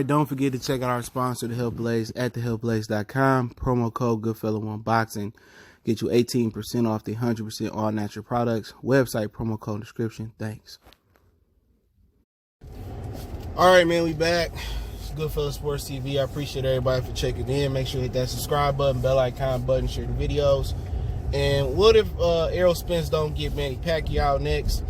right, don't forget to check out our sponsor, The Health Blaze, at thehealthblaze.com. Promo code Goodfellow1Boxing. Get you 18% off the 100% all natural products. Website, promo code, description. Thanks. All right, man, we back. It's Goodfellow Sports TV. I appreciate everybody for checking in. Make sure you hit that subscribe button, bell icon button, share the videos. And what if Errol Spence don't get Manny Pacquiao next?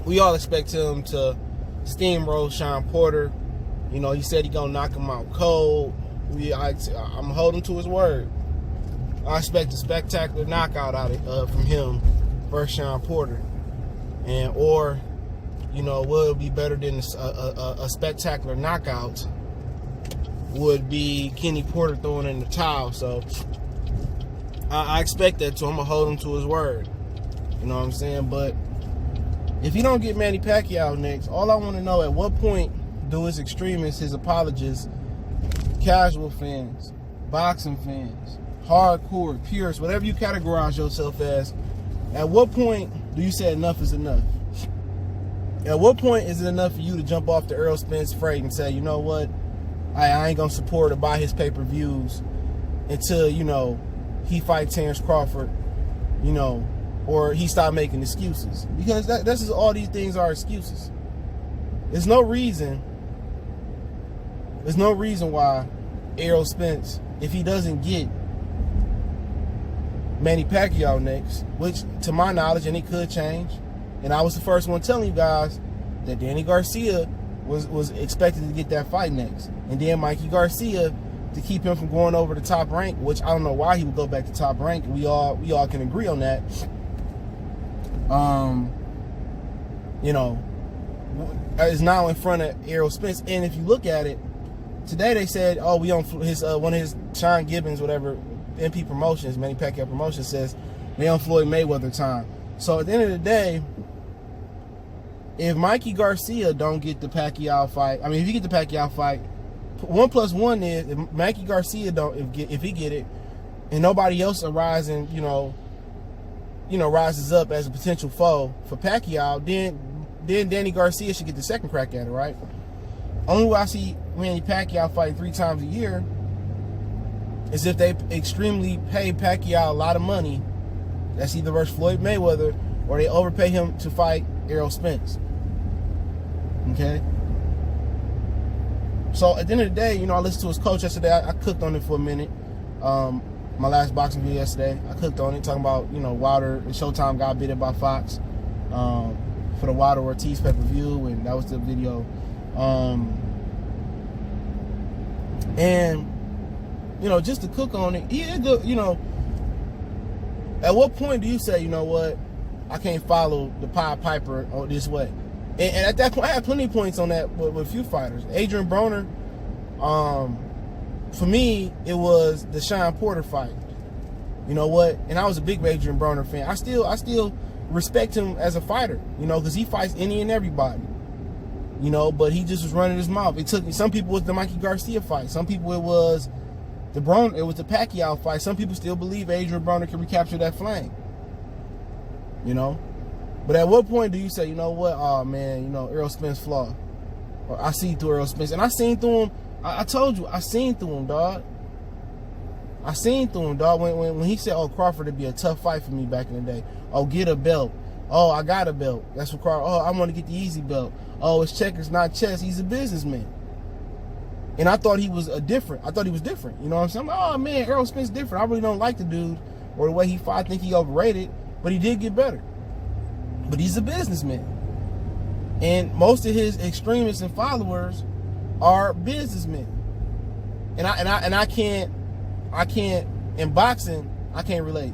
We all expect him to steamroll Sean Porter. You know, he said he gonna knock him out cold. I'm holding to his word. I expect a spectacular knockout out of from him versus Sean Porter, or you know, what would be better than a spectacular knockout would be Kenny Porter throwing in the towel. So I expect that, so I'm gonna hold him to his word. You know what I'm saying? But if he don't get Manny Pacquiao next, all I want to know, at what point do his extremists, his apologists, casual fans, boxing fans, hardcore, purists, whatever you categorize yourself as, at what point do you say enough is enough? At what point is it enough for you to jump off the Errol Spence freight and say, you know what, I ain't gonna support or buy his pay-per-views until, you know, he fights Terrence Crawford, you know, or he stopped making excuses? Because that's just, all these things are excuses. There's no reason why Errol Spence, if he doesn't get Manny Pacquiao next, which to my knowledge, and it could change, and I was the first one telling you guys that Danny Garcia was expected to get that fight next, and then Mikey Garcia to keep him from going over the top rank, which I don't know why he would go back to top rank. We all can agree on that. You know, is now in front of Errol Spence. And if you look at it, today they said, oh, we on his one of his Sean Gibbons, whatever, MP Promotions, Manny Pacquiao Promotions, says they on Floyd Mayweather time. So at the end of the day, if Mikey Garcia don't get the Pacquiao fight, I mean, if he get the Pacquiao fight, 1 + 1 is, if Mikey Garcia if he get it, and nobody else arises, rises up as a potential foe for Pacquiao, then Danny Garcia should get the second crack at it, right? Only way I see Manny Pacquiao fighting 3 times a year is if they extremely pay Pacquiao a lot of money. That's either versus Floyd Mayweather, or they overpay him to fight Errol Spence. Okay? So at the end of the day, I listened to his coach yesterday. I cooked on it for a minute. My last boxing video yesterday, I cooked on it, talking about, Wilder and Showtime got bid by Fox for the Wilder Ortiz pay-per-view, and that was the video. And just to cook on it, at what point do you say, you know what, I can't follow the Pied Piper this way? And at that point, I had plenty of points on that with a few fighters. Adrian Broner, for me, it was the Sean Porter fight. You know what? And I was a big Adrian Broner fan. I still respect him as a fighter, because he fights any and everybody. But he just was running his mouth. It took some people, it was the Mikey Garcia fight. Some people it was the Pacquiao fight. Some people still believe Adrian Broner can recapture that flame. But at what point do you say, you know what, oh man, Errol Spence flaw? Or I see through Errol Spence. And I seen through him. I told you, I seen through him, dog. I seen through him, dog. When he said, oh, Crawford would be a tough fight for me back in the day. Oh, get a belt. Oh, I got a belt. That's what Crawford. Oh, I want to get the easy belt. Oh, it's checkers, not chess. He's a businessman. And I thought he was different. I thought he was different. You know what I'm saying? Oh man, Errol Spence different. I really don't like the dude or the way he fought. I think he overrated, but he did get better. But he's a businessman. And most of his extremists and followers are businessmen. And I can't in boxing, I can't relate.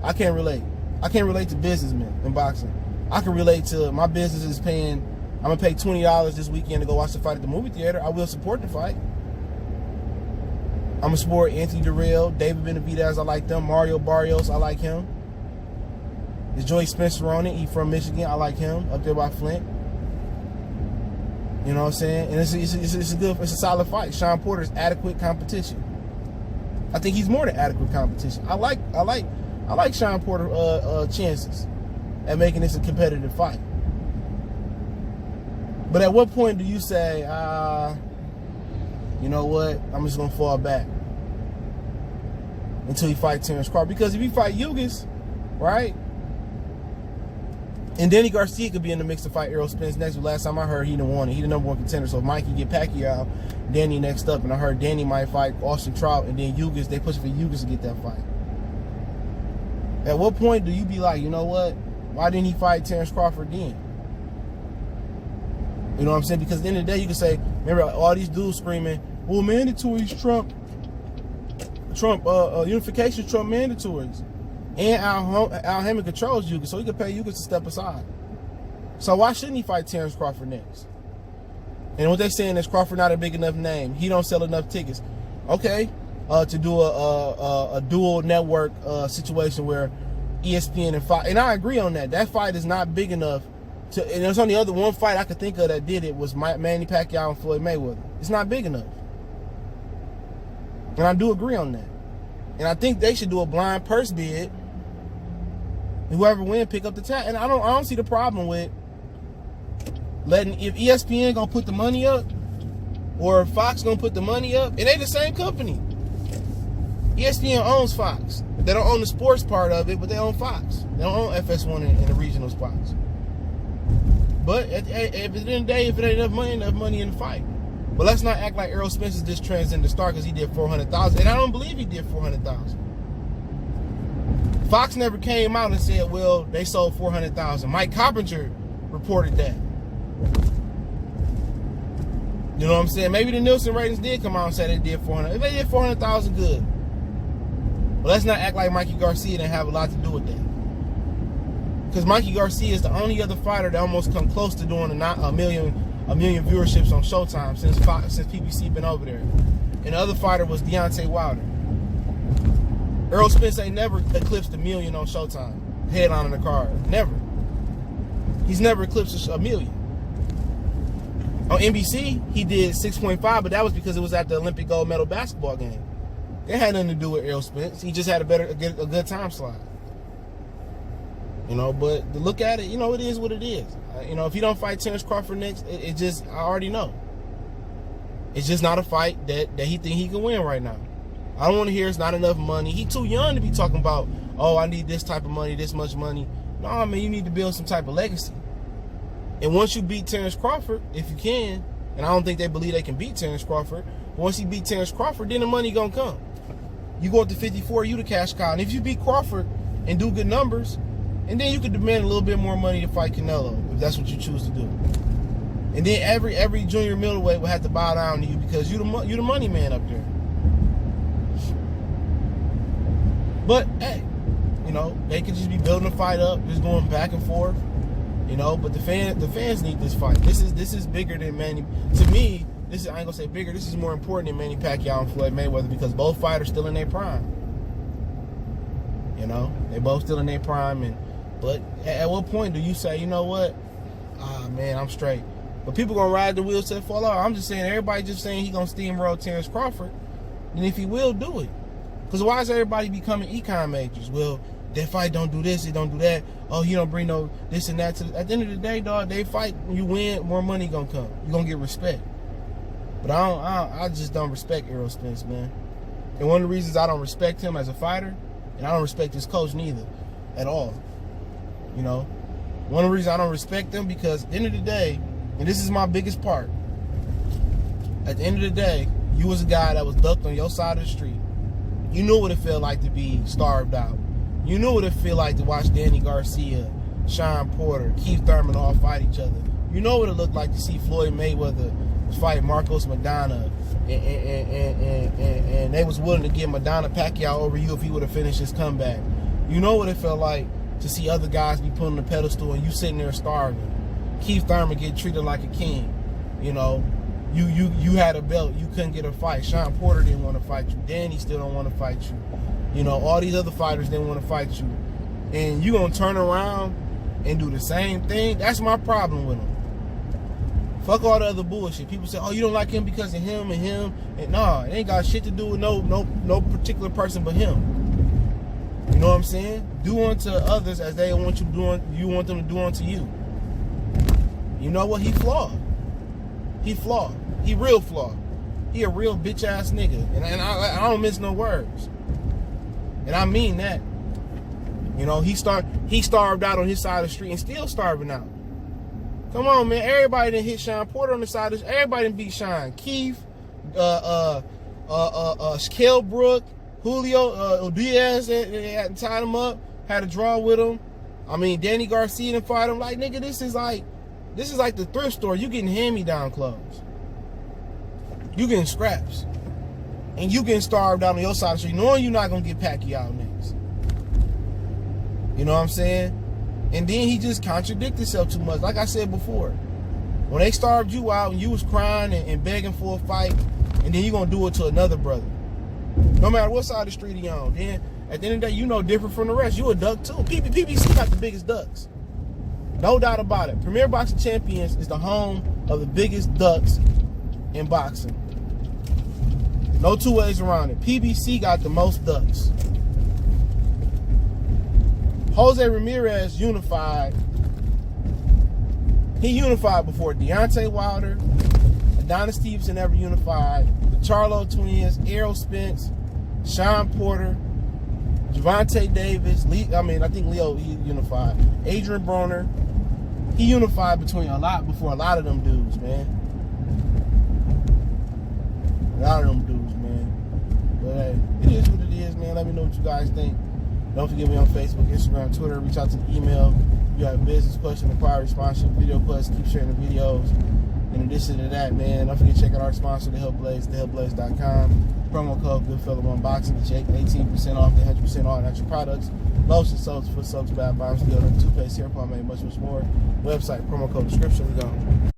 I can't relate. I can't relate to businessmen in boxing. I can relate to my business is paying, I'm gonna pay $20 this weekend to go watch the fight at the movie theater. I will support the fight. I'm gonna support Anthony Durrell, David Benavidez, I like them. Mario Barrios, I like him. There's Joey Spencer on it. He from Michigan. I like him up there by Flint. You know what I'm saying? And it's a solid fight. Sean Porter's adequate competition. I think he's more than adequate competition. I like Sean Porter chances at making this a competitive fight. But at what point do you say, you know what, I'm just going to fall back until he fight Terrence Crawford? Because if he fight Yugas, right, and Danny Garcia could be in the mix to fight Errol Spence next. But last time I heard, he didn't want it. He the #1 contender. So if Mikey get Pacquiao, Danny next up. And I heard Danny might fight Austin Trout, and then Yugas, they pushing for Yugas to get that fight. At what point do you be like, you know what, why didn't he fight Terrence Crawford then? You know what I'm saying? Because at the end of the day, you can say, remember all these dudes screaming, well, mandatories Trump, unification Trump mandatories. And Al Hammond controls Yugas, so he can pay Yugas to step aside. So why shouldn't he fight Terrence Crawford next? And what they're saying is Crawford not a big enough name. He don't sell enough tickets. Okay, to do a dual network situation where ESPN and Fox, and I agree on that. That fight is not big enough to, and there's only other one fight I could think of that did it was Manny Pacquiao and Floyd Mayweather. It's not big enough. And I do agree on that. And I think they should do a blind purse bid. Whoever wins, pick up the tab. And I don't see the problem with letting, if ESPN gonna put the money up or Fox gonna put the money up, and they the same company. ESPN owns Fox. They don't own the sports part of it, but they own Fox. They don't own FS1 and the regional spots. But at the end of the day, if it ain't enough money in the fight. But let's not act like Errol Spence is this transcendent star because he did 400,000, and I don't believe he did 400,000. Fox never came out and said, well, they sold 400,000. Mike Coppinger reported that. You know what I'm saying? Maybe the Nielsen ratings did come out and say they did 400. If they did 400,000, good. But let's not act like Mikey Garcia didn't have a lot to do with that. Because Mikey Garcia is the only other fighter that almost come close to doing a million viewerships on Showtime since PBC been over there. And the other fighter was Deontay Wilder. Errol Spence ain't never eclipsed 1 million on Showtime, headlining the card. Never. He's never eclipsed 1 million. On NBC, he did 6.5, but that was because it was at the Olympic gold medal basketball game. It had nothing to do with Errol Spence. He just had a good time slot. You know, but to look at it, you know, it is what it is. You know, if he don't fight Terrence Crawford next, it just, I already know. It's just not a fight that he think he can win right now. I don't want to hear it's not enough money. He too young to be talking about, oh, I need this type of money, this much money. No, I mean, you need to build some type of legacy. And once you beat Terrence Crawford, if you can, and I don't think they believe they can beat Terrence Crawford, but once you beat Terrence Crawford, then the money gonna come. You go up to 54, you the cash cow. And if you beat Crawford and do good numbers, and then you could demand a little bit more money to fight Canelo, if that's what you choose to do. And then every junior middleweight will have to bow down to you because you the money man up there. But hey, you know, they could just be building a fight up, just going back and forth. You know, but the fans need this fight. This is bigger than Manny. To me, this is, I ain't gonna say bigger. This is more important than Manny Pacquiao and Floyd Mayweather because both fighters still in their prime. You know, they both still in their prime. But at what point do you say, you know what? Ah, man, I'm straight. But people gonna ride the wheels till they fall off. I'm just saying, everybody just saying he gonna steamroll Terrence Crawford. And if he will, do it. Because why is everybody becoming econ majors? Well, that fight don't do this, it don't do that. Oh, he don't bring no this and that. At the end of the day, dog, they fight, you win, more money gonna come. You gonna get respect. But I just don't respect Errol Spence, man. And one of the reasons I don't respect him as a fighter, and I don't respect his coach neither, at all. You know, one of the reasons I don't respect them because at the end of the day, and this is my biggest part, at the end of the day, you was a guy that was ducked on your side of the street. You knew what it felt like to be starved out. You knew what it felt like to watch Danny Garcia, Sean Porter, Keith Thurman all fight each other. You know what it looked like to see Floyd Mayweather fight Marcos Maidana, and they was willing to give Maidana Pacquiao over you if he would have finished his comeback. You know what it felt like to see other guys be put on the pedestal and you sitting there starving. Keith Thurman get treated like a king. You know, you had a belt, you couldn't get a fight. Sean Porter didn't want to fight you. Danny still don't want to fight you. You know, all these other fighters didn't want to fight you. And you gonna turn around and do the same thing? That's my problem with him. Fuck all the other bullshit. People say, oh, you don't like him because of him and him. And nah, it ain't got shit to do with no particular person but him. You know what I'm saying? Do unto others as they want you want them to do unto you. You know what? He flawed. He flawed. He real flawed. He a real bitch ass nigga. And I don't miss no words. And I mean that. You know, he starved out on his side of the street and still starving out. Come on, man. Everybody done hit Sean Porter on the side of the street. Everybody done beat Sean. Heath, Kell Brook, Julio, Diaz had tied him up, had a draw with him. I mean, Danny Garcia done fought him. Like, nigga, this is like the thrift store. You getting hand-me-down clothes. You getting scraps. And you getting starved out on your side of the street, knowing you're not going to get Pacquiao next. You know what I'm saying? And then he just contradicted himself too much. Like I said before, when they starved you out and you was crying and begging for a fight, and then you going to do it to another brother. No matter what side of the street he on. Then, at the end of the day, you know different from the rest. You a duck too. PBC got the biggest ducks. No doubt about it. Premier Boxing Champions is the home of the biggest ducks in boxing. No two ways around it. PBC got the most ducks. Jose Ramirez unified. He unified before Deontay Wilder, Adonis Stevenson ever unified, the Charlo twins, Errol Spence, Sean Porter, Gervonta Davis, I think Leo he unified. Adrian Broner. He unified before a lot of them dudes, man. A lot of them dudes, man. But hey, it is what it is, man. Let me know what you guys think. Don't forget me on Facebook, Instagram, Twitter. Reach out to the email. If you have a business question, inquiry, sponsorship, video requests, keep sharing the videos. In addition to that, man, don't forget to check out our sponsor, The Help Blaze, thehelpblaze.com. Promo code GoodFellowOnBoxing to check 18% off the 100% all natural products. Lotion, soaps, foot soaps, bath bombs, deodorant, toothpaste, hair pomade, much more. Website, promo code description. We go.